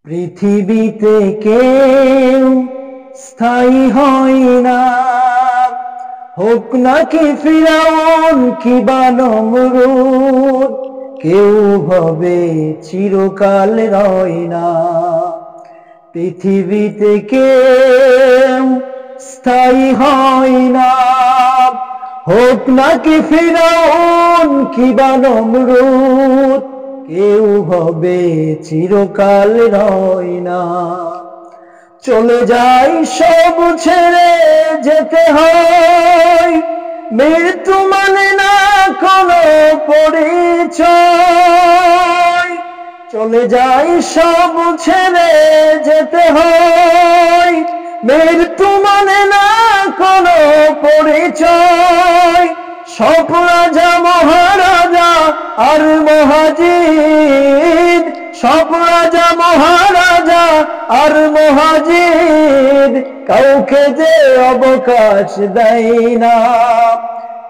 পৃথিবীতে কেউ স্থায়ী হয় না, হোক নাকি ফিরাউন কিবা নমরুদ, কেউ হবে চিরকাল রয় না। পৃথিবীতে কেউ স্থায়ী হয় না, হোক নাকি ফিরাউন কিবা নমরুদ, কেউ হবে চিরকাল রয় না। চলে যাই সব ছেড়ে যেতে হয়, মৃত্যু মানে না কোনো পরিচয়। চলে যাই সব ছেড়ে যেতে হয়, মৃত্যু মানে না কোনো পরিচয়। সব রাজা মহারাজা আর মহাজিদ, সব রাজা মহারাজা আর মহাজিদ, কাউকে যে অবকাশ দেয় না।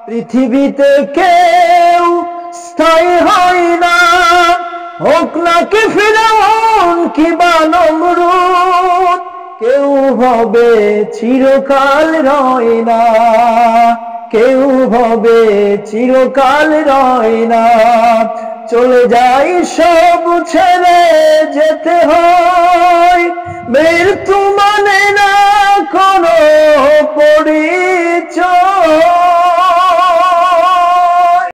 পৃথিবীতে কেউ স্থায়ী হয় না, হোক নাকি ফিরাউন কিবা নমরুদ, কেউ হবে চিরকাল রয় না, কেউ হবে চিরকাল রয় না। চলে যাই সব ছেড়ে যেতে হয়, মৃত্যু মানে না কোনো পরিচয়।